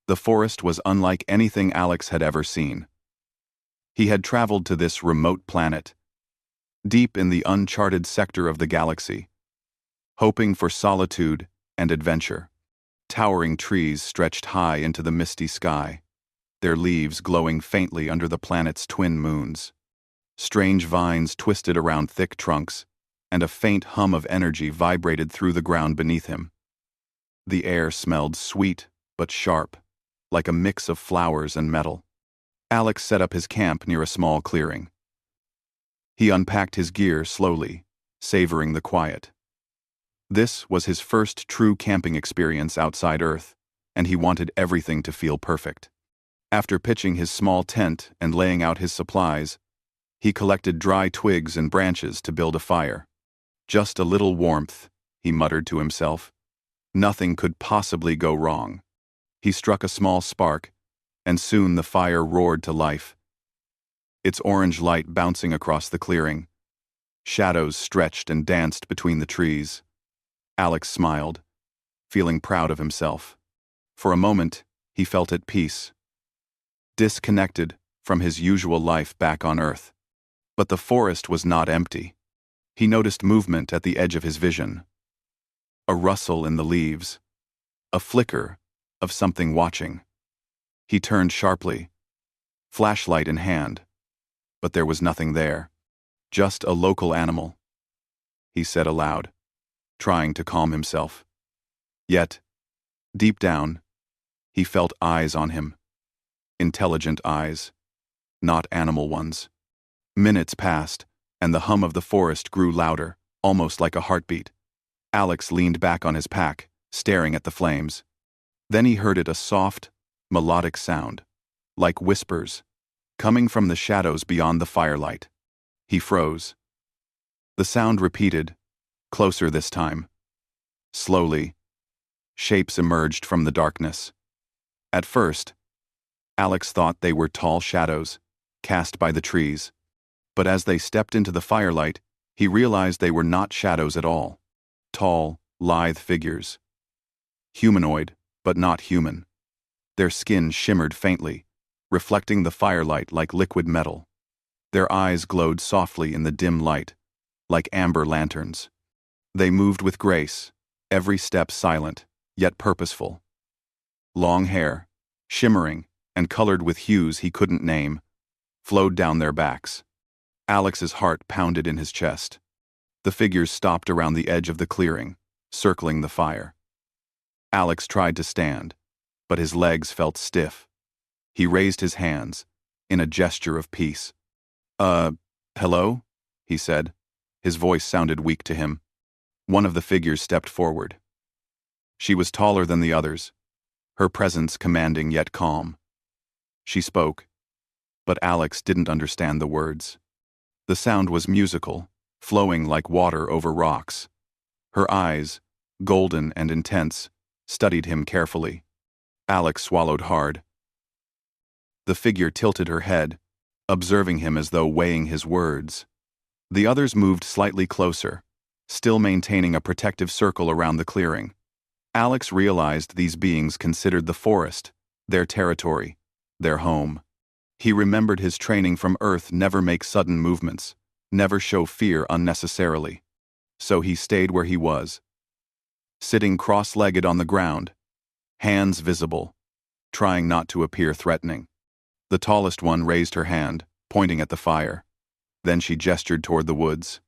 The forest was unlike anything Alex had ever seen. He had traveled to this remote planet, deep in the uncharted sector of the galaxy, hoping for solitude and adventure. Towering trees stretched high into the misty sky, their leaves glowing faintly under the planet's twin moons. Strange vines twisted around thick trunks, and a faint hum of energy vibrated through the ground beneath him. The air smelled sweet but sharp, like a mix of flowers and metal. Alex set up his camp near a small clearing. He unpacked his gear slowly, savoring the quiet. This was his first true camping experience outside Earth, and he wanted everything to feel perfect. After pitching his small tent and laying out his supplies, he collected dry twigs and branches to build a fire. Just a little warmth, he muttered to himself. Nothing could possibly go wrong. He struck a small spark, and soon the fire roared to life, its orange light bouncing across the clearing. Shadows stretched and danced between the trees. Alex smiled, feeling proud of himself. For a moment, he felt at peace, disconnected from his usual life back on Earth. But the forest was not empty. He noticed movement at the edge of his vision. A rustle in the leaves, a flicker of something watching. He turned sharply, flashlight in hand, but there was nothing there. Just a local animal, he said aloud, trying to calm himself. Yet, deep down, he felt eyes on him. Intelligent eyes, not animal ones. Minutes passed, and the hum of the forest grew louder, almost like a heartbeat. Alex leaned back on his pack, staring at the flames. Then he heard it, a soft, melodic sound, like whispers, coming from the shadows beyond the firelight. He froze. The sound repeated, closer this time. Slowly, shapes emerged from the darkness. At first, Alex thought they were tall shadows, cast by the trees. But as they stepped into the firelight, he realized they were not shadows at all. Tall, lithe figures. Humanoid, but not human. Their skin shimmered faintly, reflecting the firelight like liquid metal. Their eyes glowed softly in the dim light, like amber lanterns. They moved with grace, every step silent, yet purposeful. Long hair, shimmering and colored with hues he couldn't name, flowed down their backs. Alex's heart pounded in his chest. The figures stopped around the edge of the clearing, circling the fire. Alex tried to stand, but his legs felt stiff. He raised his hands, in a gesture of peace. Hello?" he said. His voice sounded weak to him. One of the figures stepped forward. She was taller than the others, her presence commanding yet calm. She spoke, but Alex didn't understand the words. The sound was musical, flowing like water over rocks. Her eyes, golden and intense, studied him carefully. Alex swallowed hard. The figure tilted her head, observing him as though weighing his words. The others moved slightly closer, still maintaining a protective circle around the clearing. Alex realized these beings considered the forest their territory, their home. He remembered his training from Earth: never make sudden movements, never show fear unnecessarily. So he stayed where he was, sitting cross-legged on the ground, hands visible, trying not to appear threatening. The tallest one raised her hand, pointing at the fire. Then she gestured toward the woods.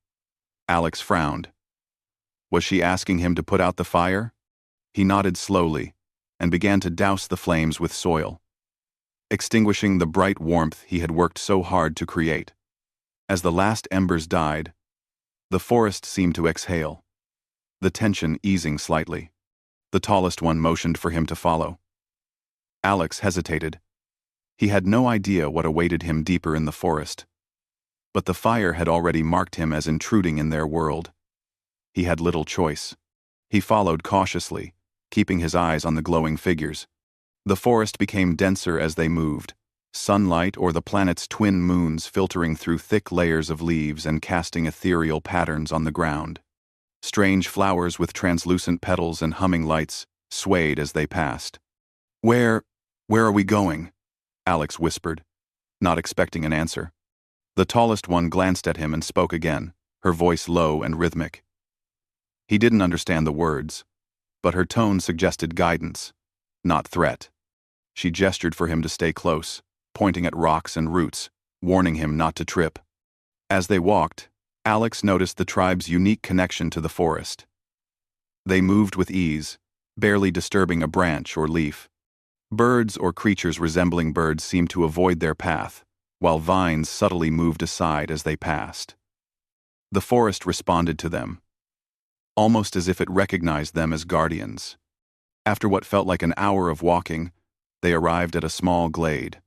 Alex frowned. Was she asking him to put out the fire? He nodded slowly, and began to douse the flames with soil, extinguishing the bright warmth he had worked so hard to create. As the last embers died, the forest seemed to exhale, the tension easing slightly. The tallest one motioned for him to follow. Alex hesitated. He had no idea what awaited him deeper in the forest. But the fire had already marked him as intruding in their world. He had little choice. He followed cautiously, keeping his eyes on the glowing figures. The forest became denser as they moved, sunlight or the planet's twin moons filtering through thick layers of leaves and casting ethereal patterns on the ground. Strange flowers with translucent petals and humming lights swayed as they passed. "Where "Where are we going?" Alex whispered, not expecting an answer. The tallest one glanced at him and spoke again, her voice low and rhythmic. He didn't understand the words, but her tone suggested guidance, not threat. She gestured for him to stay close, pointing at rocks and roots, warning him not to trip. As they walked, Alex noticed the tribe's unique connection to the forest. They moved with ease, barely disturbing a branch or leaf. Birds or creatures resembling birds seemed to avoid their path, while vines subtly moved aside as they passed. The forest responded to them, almost as if it recognized them as guardians. After what felt like an hour of walking, they arrived at a small glade.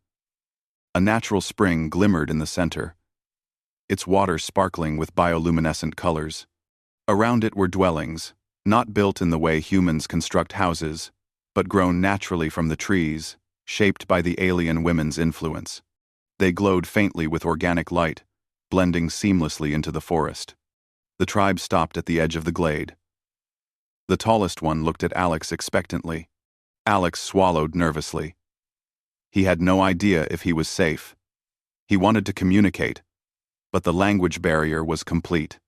A natural spring glimmered in the center, its water sparkling with bioluminescent colors. Around it were dwellings, not built in the way humans construct houses, but grown naturally from the trees, shaped by the alien women's influence. They glowed faintly with organic light, blending seamlessly into the forest. The tribe stopped at the edge of the glade. The tallest one looked at Alex expectantly. Alex swallowed nervously. He had no idea if he was safe. He wanted to communicate, but the language barrier was complete.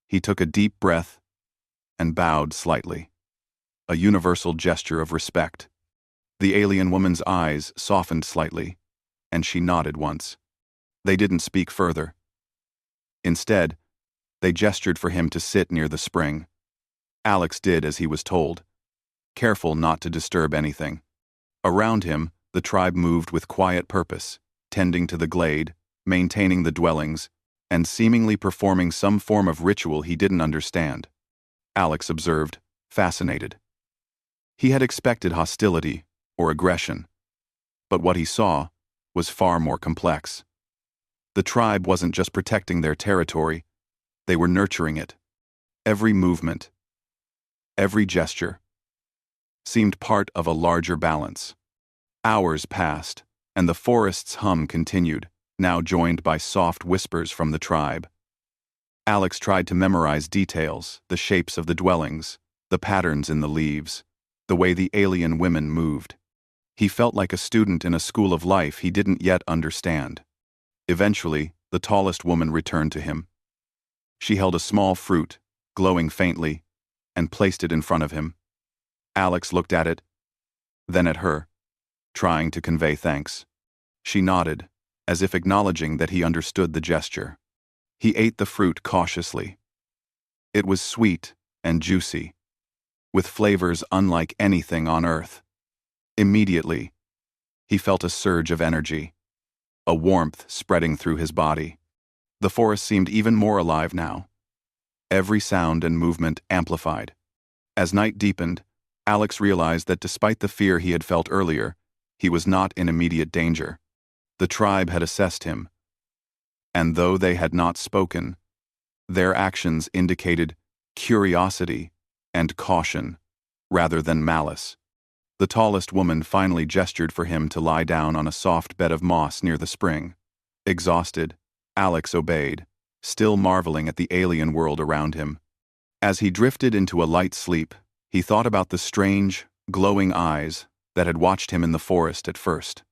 He took a deep breath and bowed slightly, a universal gesture of respect. The alien woman's eyes softened slightly, and she nodded once. They didn't speak further. Instead, they gestured for him to sit near the spring. Alex did as he was told, careful not to disturb anything. Around him, the tribe moved with quiet purpose, tending to the glade, maintaining the dwellings, and seemingly performing some form of ritual he didn't understand. Alex observed, fascinated. He had expected hostility or aggression, but what he saw was far more complex. The tribe wasn't just protecting their territory, they were nurturing it. Every movement, every gesture, seemed part of a larger balance. Hours passed, and the forest's hum continued, now joined by soft whispers from the tribe. Alex tried to memorize details, the shapes of the dwellings, the patterns in the leaves, the way the alien women moved. He felt like a student in a school of life he didn't yet understand. Eventually, the tallest woman returned to him. She held a small fruit, glowing faintly, and placed it in front of him. Alex looked at it, then at her, trying to convey thanks. She nodded, as if acknowledging that he understood the gesture. He ate the fruit cautiously. It was sweet and juicy, with flavors unlike anything on Earth. Immediately, he felt a surge of energy, a warmth spreading through his body. The forest seemed even more alive now. Every sound and movement amplified. As night deepened, Alex realized that despite the fear he had felt earlier, he was not in immediate danger. The tribe had assessed him, and though they had not spoken, their actions indicated curiosity and caution rather than malice. The tallest woman finally gestured for him to lie down on a soft bed of moss near the spring. Exhausted, Alex obeyed, still marveling at the alien world around him. As he drifted into a light sleep, he thought about the strange, glowing eyes that had watched him in the forest at first.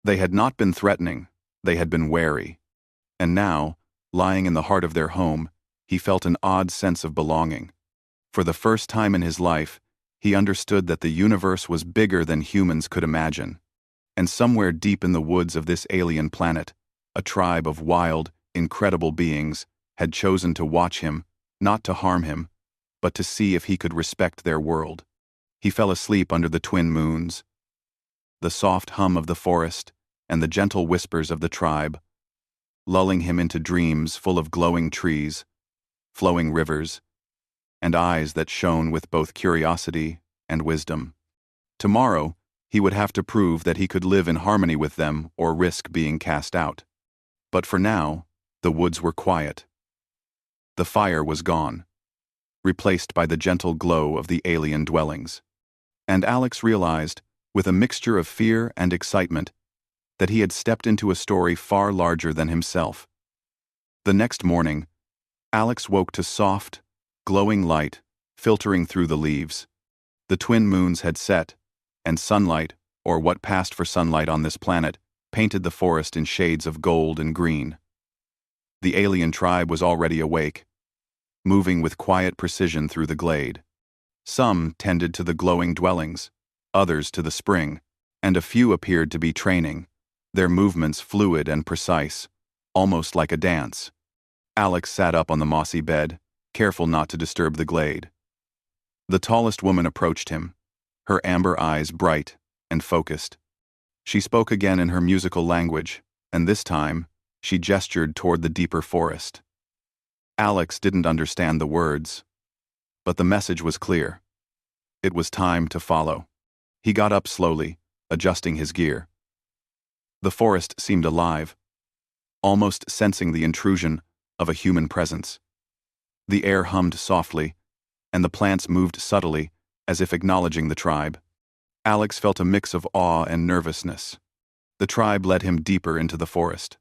They had not been threatening, they had been wary. And now, lying in the heart of their home, he felt an odd sense of belonging. For the first time in his life, he understood that the universe was bigger than humans could imagine. And somewhere deep in the woods of this alien planet, a tribe of wild, incredible beings had chosen to watch him, not to harm him, but to see if he could respect their world. He fell asleep under the twin moons. The soft hum of the forest and the gentle whispers of the tribe, lulling him into dreams full of glowing trees, flowing rivers, and eyes that shone with both curiosity and wisdom. Tomorrow, he would have to prove that he could live in harmony with them or risk being cast out. But for now, the woods were quiet. The fire was gone, replaced by the gentle glow of the alien dwellings. And Alex realized, with a mixture of fear and excitement, that he had stepped into a story far larger than himself. The next morning, Alex woke to soft, glowing light filtering through the leaves. The twin moons had set, and sunlight, or what passed for sunlight on this planet, painted the forest in shades of gold and green. The alien tribe was already awake, moving with quiet precision through the glade. Some tended to the glowing dwellings, others to the spring, and a few appeared to be training, their movements fluid and precise, almost like a dance. Alex sat up on the mossy bed, careful not to disturb the glade. The tallest woman approached him, her amber eyes bright and focused. She spoke again in her musical language, and this time, she gestured toward the deeper forest. Alex didn't understand the words, but the message was clear. It was time to follow. He got up slowly, adjusting his gear. The forest seemed alive, almost sensing the intrusion of a human presence. The air hummed softly, and the plants moved subtly, as if acknowledging the tribe. Alex felt a mix of awe and nervousness. The tribe led him deeper into the forest.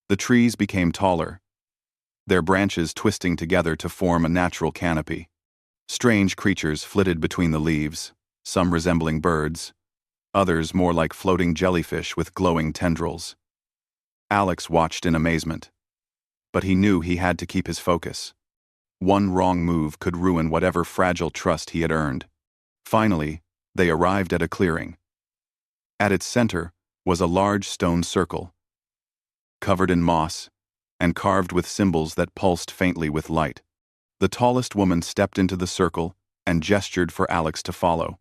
The trees became taller, their branches twisting together to form a natural canopy. Strange creatures flitted between the leaves, some resembling birds, others more like floating jellyfish with glowing tendrils. Alex watched in amazement, but he knew he had to keep his focus. One wrong move could ruin whatever fragile trust he had earned. Finally, they arrived at a clearing. At its center was a large stone circle, covered in moss and carved with symbols that pulsed faintly with light. The tallest woman stepped into the circle and gestured for Alex to follow.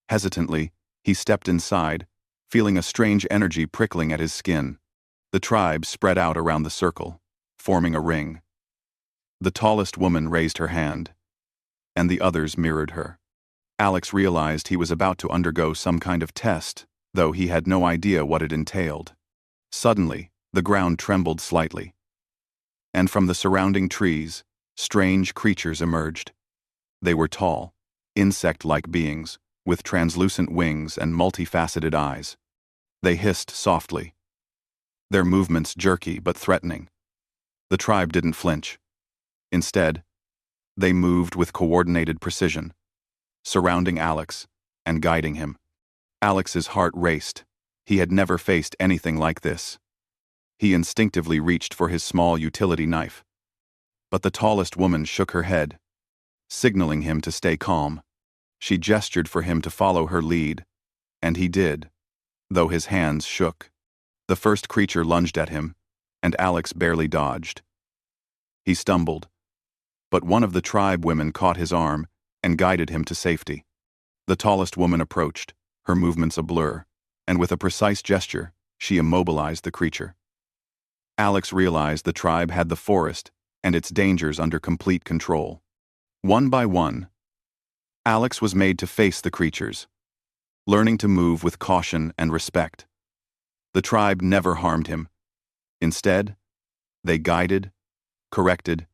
Hesitantly, he stepped inside, feeling a strange energy prickling at his skin. The tribe spread out around the circle, forming a ring. The tallest woman raised her hand, and the others mirrored her. Alex realized he was about to undergo some kind of test, though he had no idea what it entailed. Suddenly, the ground trembled slightly, and from the surrounding trees, strange creatures emerged. They were tall, insect-like beings, with translucent wings and multifaceted eyes. They hissed softly, their movements jerky but threatening. The tribe didn't flinch. Instead, they moved with coordinated precision, surrounding Alex and guiding him. Alex's heart raced. He had never faced anything like this. He instinctively reached for his small utility knife. But the tallest woman shook her head, signaling him to stay calm. She gestured for him to follow her lead, and he did, though his hands shook. The first creature lunged at him, and Alex barely dodged. He stumbled, but one of the tribe women caught his arm and guided him to safety. The tallest woman approached, her movements a blur, and with a precise gesture, she immobilized the creature. Alex realized the tribe had the forest and its dangers under complete control. One by one, Alex was made to face the creatures, learning to move with caution and respect. The tribe never harmed him. Instead, they guided, corrected,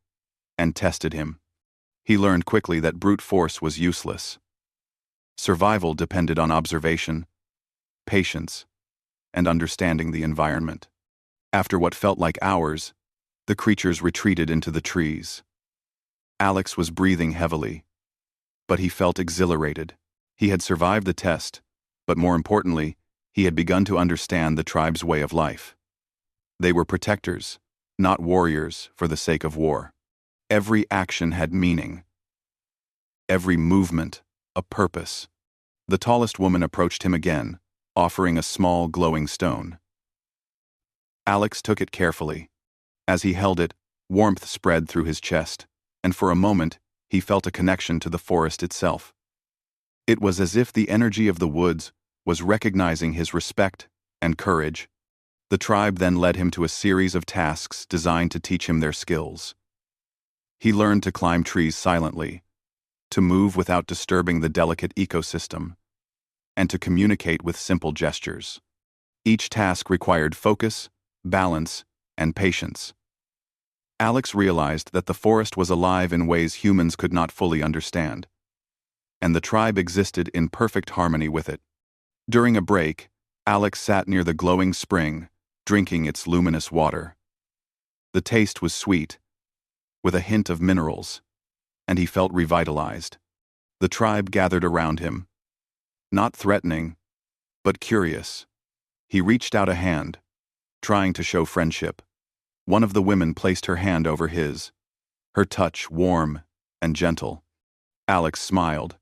and tested him. He learned quickly that brute force was useless. Survival depended on observation, patience, and understanding the environment. After what felt like hours, the creatures retreated into the trees. Alex was breathing heavily, but he felt exhilarated. He had survived the test, but more importantly, he had begun to understand the tribe's way of life. They were protectors, not warriors for the sake of war. Every action had meaning. Every movement, a purpose. The tallest woman approached him again, offering a small glowing stone. Alex took it carefully. As he held it, warmth spread through his chest, and for a moment, he felt a connection to the forest itself. It was as if the energy of the woods was recognizing his respect and courage. The tribe then led him to a series of tasks designed to teach him their skills. He learned to climb trees silently, to move without disturbing the delicate ecosystem, and to communicate with simple gestures. Each task required focus, balance, and patience. Alex realized that the forest was alive in ways humans could not fully understand, and the tribe existed in perfect harmony with it. During a break, Alex sat near the glowing spring, drinking its luminous water. The taste was sweet, with a hint of minerals, and he felt revitalized. The tribe gathered around him, not threatening, but curious. He reached out a hand, trying to show friendship. One of the women placed her hand over his, her touch warm and gentle. Alex smiled,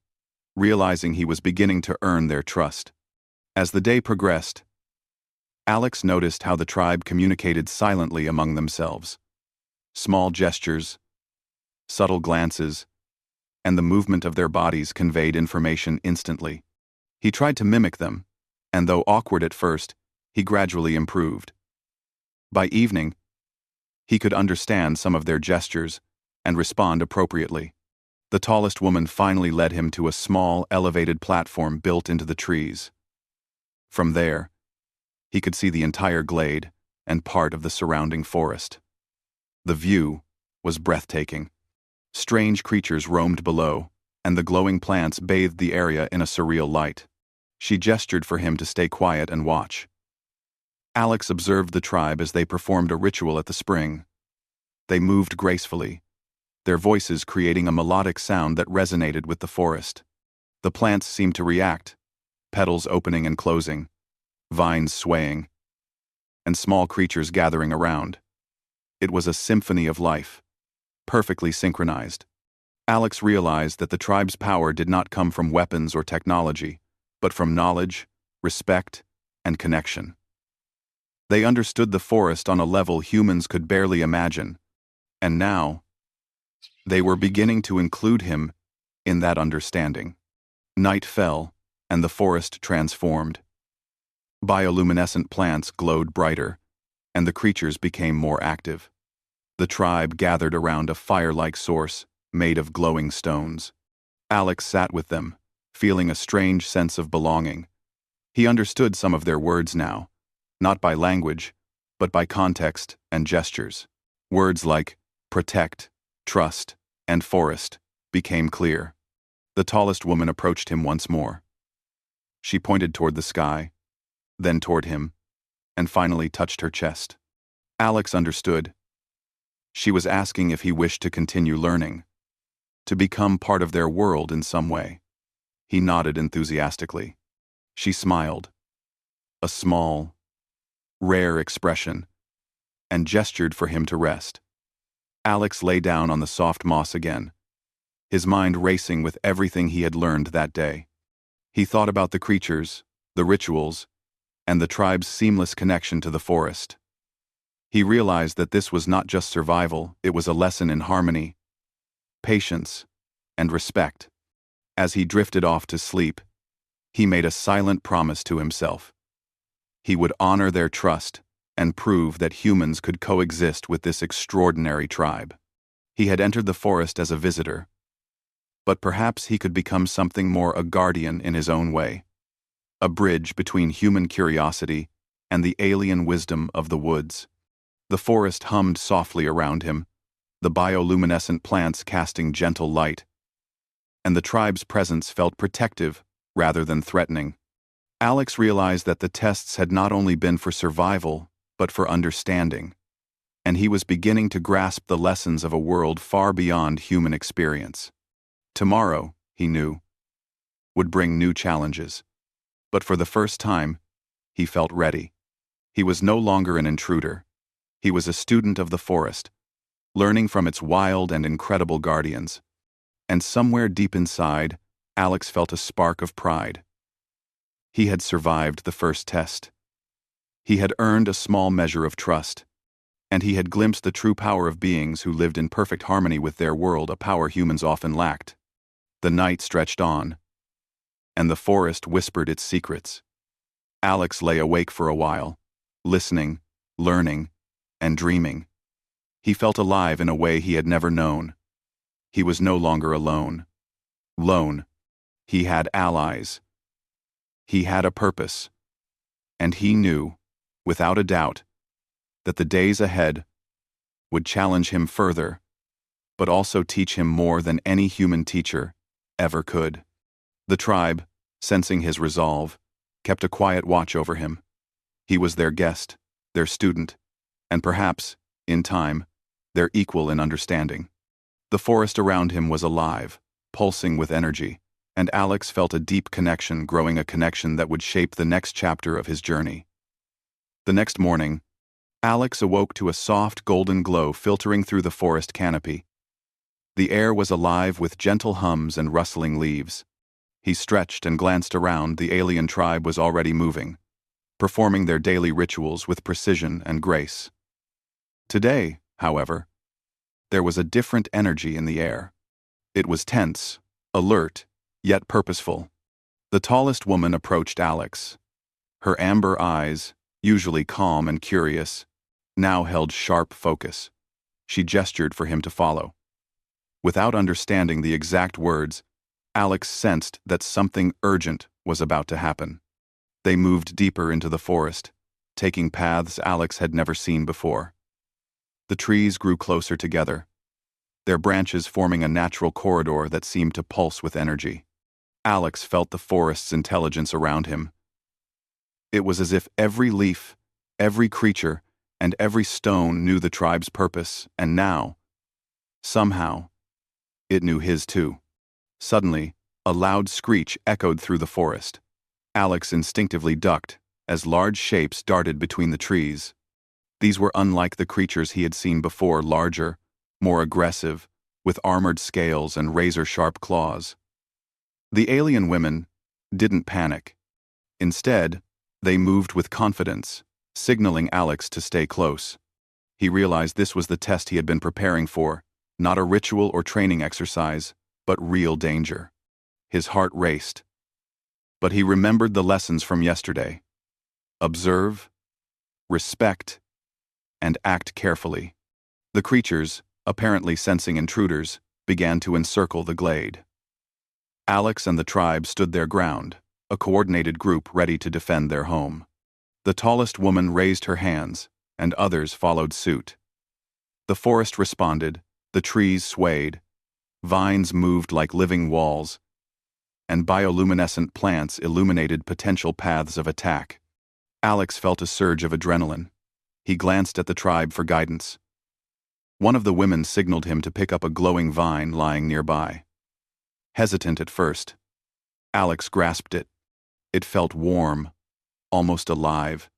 realizing he was beginning to earn their trust. As the day progressed, Alex noticed how the tribe communicated silently among themselves. Small gestures, subtle glances, and the movement of their bodies conveyed information instantly. He tried to mimic them, and though awkward at first, he gradually improved. By evening, he could understand some of their gestures and respond appropriately. The tallest woman finally led him to a small, elevated platform built into the trees. From there, he could see the entire glade and part of the surrounding forest. The view was breathtaking. Strange creatures roamed below, and the glowing plants bathed the area in a surreal light. She gestured for him to stay quiet and watch. Alex observed the tribe as they performed a ritual at the spring. They moved gracefully, their voices creating a melodic sound that resonated with the forest. The plants seemed to react, petals opening and closing, vines swaying, and small creatures gathering around. It was a symphony of life, perfectly synchronized. Alex realized that the tribe's power did not come from weapons or technology, but from knowledge, respect, and connection. They understood the forest on a level humans could barely imagine, and now, they were beginning to include him in that understanding. Night fell, and the forest transformed. Bioluminescent plants glowed brighter, and the creatures became more active. The tribe gathered around a fire-like source made of glowing stones. Alex sat with them, feeling a strange sense of belonging. He understood some of their words now, not by language, but by context and gestures. Words like protect, trust, and forest became clear. The tallest woman approached him once more. She pointed toward the sky, then toward him, and finally touched her chest. Alex understood. She was asking if he wished to continue learning, to become part of their world in some way. He nodded enthusiastically. She smiled, a small, rare expression, and gestured for him to rest. Alex lay down on the soft moss again, his mind racing with everything he had learned that day. He thought about the creatures, the rituals, and the tribe's seamless connection to the forest. He realized that this was not just survival, it was a lesson in harmony, patience, and respect. As he drifted off to sleep, he made a silent promise to himself. He would honor their trust and prove that humans could coexist with this extraordinary tribe. He had entered the forest as a visitor, but perhaps he could become something more, a guardian in his own way, a bridge between human curiosity and the alien wisdom of the woods. The forest hummed softly around him, the bioluminescent plants casting gentle light, and the tribe's presence felt protective rather than threatening. Alex realized that the tests had not only been for survival, but for understanding, and he was beginning to grasp the lessons of a world far beyond human experience. Tomorrow, he knew, would bring new challenges, but for the first time, he felt ready. He was no longer an intruder. He was a student of the forest, learning from its wild and incredible guardians. And somewhere deep inside, Alex felt a spark of pride. He had survived the first test. He had earned a small measure of trust, and he had glimpsed the true power of beings who lived in perfect harmony with their world, a power humans often lacked. The night stretched on, and the forest whispered its secrets. Alex lay awake for a while, listening, learning, and dreaming. He felt alive in a way he had never known. He was no longer alone. Lone. He had allies. He had a purpose. And he knew, without a doubt, that the days ahead would challenge him further, but also teach him more than any human teacher ever could. The tribe, sensing his resolve, kept a quiet watch over him. He was their guest, their student, and perhaps, in time, their equal in understanding. The forest around him was alive, pulsing with energy, and Alex felt a deep connection growing, a connection that would shape the next chapter of his journey. The next morning, Alex awoke to a soft golden glow filtering through the forest canopy. The air was alive with gentle hums and rustling leaves. He stretched and glanced around. The alien tribe was already moving, performing their daily rituals with precision and grace. Today, however, there was a different energy in the air. It was tense, alert, yet purposeful. The tallest woman approached Alex. Her amber eyes, usually calm and curious, now held sharp focus. She gestured for him to follow. Without understanding the exact words, Alex sensed that something urgent was about to happen. They moved deeper into the forest, taking paths Alex had never seen before. The trees grew closer together, their branches forming a natural corridor that seemed to pulse with energy. Alex felt the forest's intelligence around him. It was as if every leaf, every creature, and every stone knew the tribe's purpose, and now, somehow, it knew his too. Suddenly, a loud screech echoed through the forest. Alex instinctively ducked as large shapes darted between the trees. These were unlike the creatures he had seen before, larger, more aggressive, with armored scales and razor-sharp claws. The alien women didn't panic. Instead, they moved with confidence, signaling Alex to stay close. He realized this was the test he had been preparing for, not a ritual or training exercise, but real danger. His heart raced. But he remembered the lessons from yesterday. Observe, respect, and act carefully. The creatures, apparently sensing intruders, began to encircle the glade. Alex and the tribe stood their ground, a coordinated group ready to defend their home. The tallest woman raised her hands, and others followed suit. The forest responded, the trees swayed, vines moved like living walls, and bioluminescent plants illuminated potential paths of attack. Alex felt a surge of adrenaline. He glanced at the tribe for guidance. One of the women signaled him to pick up a glowing vine lying nearby. Hesitant at first, Alex grasped it. It felt warm, almost alive,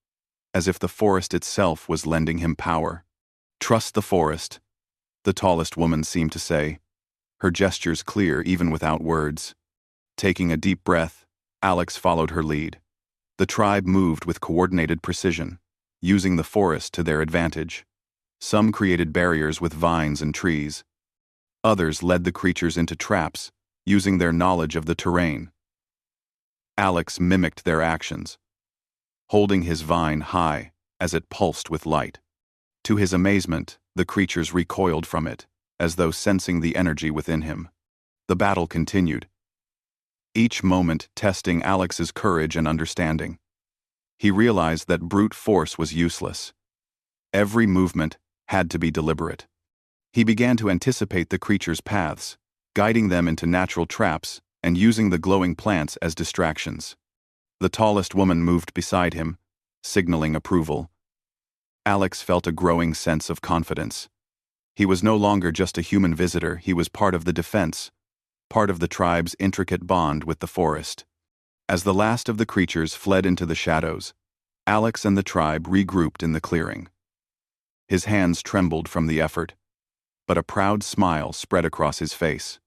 as if the forest itself was lending him power. "Trust the forest," the tallest woman seemed to say, her gestures clear even without words. Taking a deep breath, Alex followed her lead. The tribe moved with coordinated precision, using the forest to their advantage. Some created barriers with vines and trees. Others led the creatures into traps, using their knowledge of the terrain. Alex mimicked their actions, holding his vine high as it pulsed with light. To his amazement, the creatures recoiled from it, as though sensing the energy within him. The battle continued, each moment testing Alex's courage and understanding. He realized that brute force was useless. Every movement had to be deliberate. He began to anticipate the creatures' paths, guiding them into natural traps and using the glowing plants as distractions. The tallest woman moved beside him, signaling approval. Alex felt a growing sense of confidence. He was no longer just a human visitor, he was part of the defense, part of the tribe's intricate bond with the forest. As the last of the creatures fled into the shadows, Alex and the tribe regrouped in the clearing. His hands trembled from the effort, but a proud smile spread across his face.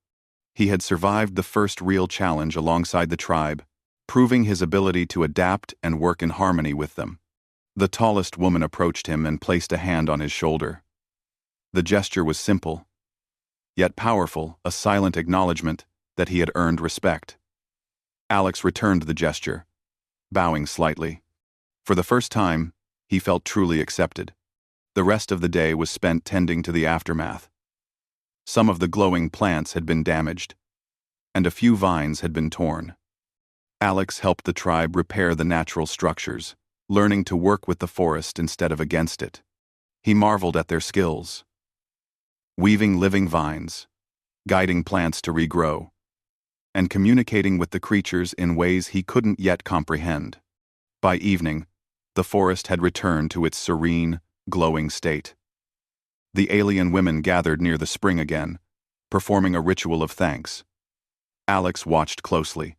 He had survived the first real challenge alongside the tribe, proving his ability to adapt and work in harmony with them. The tallest woman approached him and placed a hand on his shoulder. The gesture was simple, yet powerful, a silent acknowledgement that he had earned respect. Alex returned the gesture, bowing slightly. For the first time, he felt truly accepted. The rest of the day was spent tending to the aftermath. Some of the glowing plants had been damaged, and a few vines had been torn. Alex helped the tribe repair the natural structures, learning to work with the forest instead of against it. He marveled at their skills, weaving living vines, guiding plants to regrow, and communicating with the creatures in ways he couldn't yet comprehend. By evening, the forest had returned to its serene, glowing state. The alien women gathered near the spring again, performing a ritual of thanks. Alex watched closely,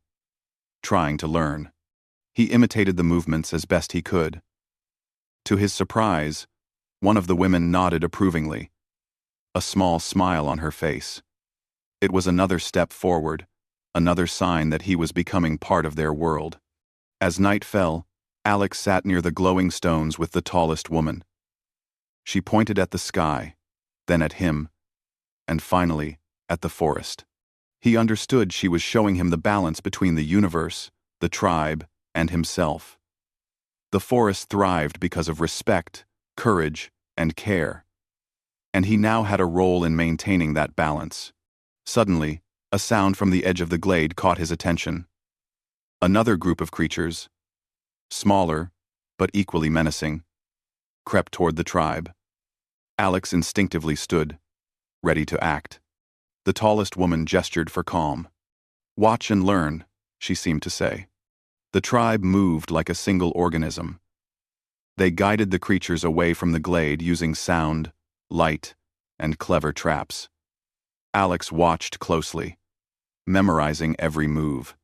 trying to learn. He imitated the movements as best he could. To his surprise, one of the women nodded approvingly, a small smile on her face. It was another step forward, another sign that he was becoming part of their world. As night fell, Alex sat near the glowing stones with the tallest woman. She pointed at the sky, then at him, and finally, at the forest. He understood she was showing him the balance between the universe, the tribe, and himself. The forest thrived because of respect, courage, and care. And he now had a role in maintaining that balance. Suddenly, a sound from the edge of the glade caught his attention. Another group of creatures, smaller, but equally menacing, crept toward the tribe. Alex instinctively stood, ready to act. The tallest woman gestured for calm. "Watch and learn," she seemed to say. The tribe moved like a single organism. They guided the creatures away from the glade using sound, light, and clever traps. Alex watched closely, memorizing every move.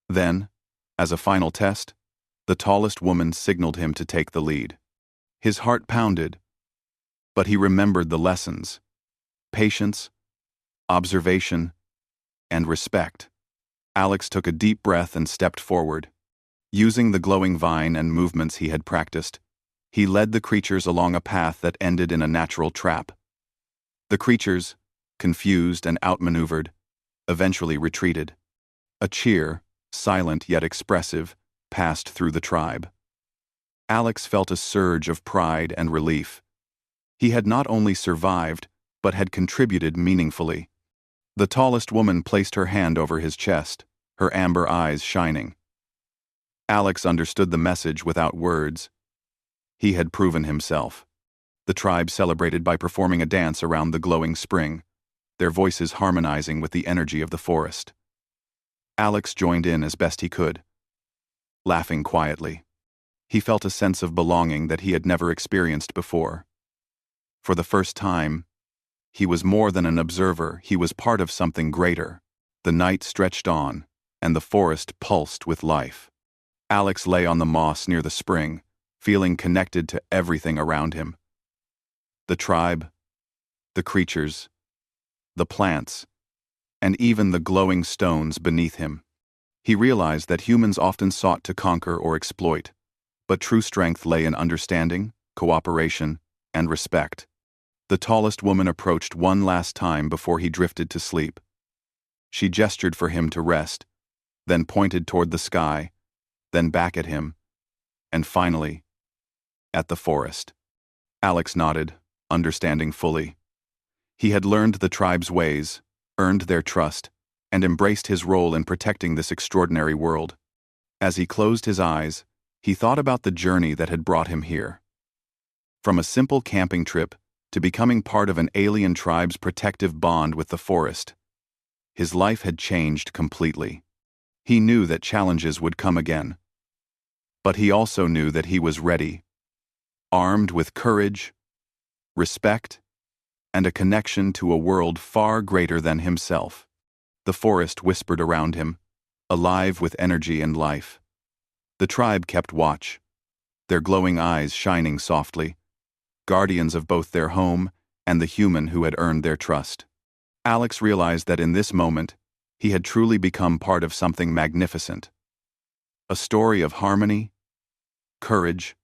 Then, as a final test, the tallest woman signaled him to take the lead. His heart pounded, but he remembered the lessons: patience, observation, and respect. Alex took a deep breath and stepped forward. Using the glowing vine and movements he had practiced, he led the creatures along a path that ended in a natural trap. The creatures, confused and outmaneuvered, eventually retreated. A cheer, silent yet expressive, passed through the tribe. Alex felt a surge of pride and relief. He had not only survived, but had contributed meaningfully. The tallest woman placed her hand over his chest, her amber eyes shining. Alex understood the message without words. He had proven himself. The tribe celebrated by performing a dance around the glowing spring, their voices harmonizing with the energy of the forest. Alex joined in as best he could, laughing quietly. He felt a sense of belonging that he had never experienced before. For the first time, he was more than an observer, he was part of something greater. The night stretched on, and the forest pulsed with life. Alex lay on the moss near the spring, feeling connected to everything around him. The tribe, the creatures, the plants, and even the glowing stones beneath him. He realized that humans often sought to conquer or exploit, but true strength lay in understanding, cooperation, and respect. The tallest woman approached one last time before he drifted to sleep. She gestured for him to rest, then pointed toward the sky, then back at him, and finally, at the forest. Alex nodded, understanding fully. He had learned the tribe's ways, earned their trust, and embraced his role in protecting this extraordinary world. As he closed his eyes, he thought about the journey that had brought him here. From a simple camping trip to becoming part of an alien tribe's protective bond with the forest, his life had changed completely. He knew that challenges would come again. But he also knew that he was ready, armed with courage, respect, and a connection to a world far greater than himself. The forest whispered around him, alive with energy and life. The tribe kept watch, their glowing eyes shining softly, guardians of both their home and the human who had earned their trust. Alex realized that in this moment, he had truly become part of something magnificent. A story of harmony, courage,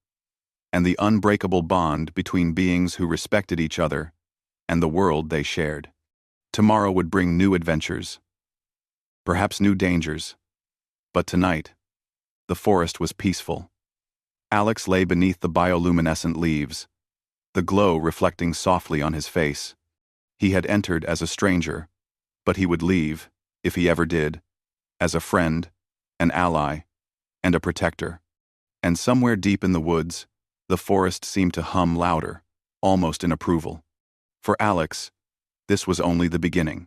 and the unbreakable bond between beings who respected each other and the world they shared. Tomorrow would bring new adventures, perhaps new dangers, but tonight, the forest was peaceful. Alex lay beneath the bioluminescent leaves, the glow reflecting softly on his face. He had entered as a stranger, but he would leave, if he ever did, as a friend, an ally, and a protector. And somewhere deep in the woods, the forest seemed to hum louder, almost in approval. For Alex, this was only the beginning.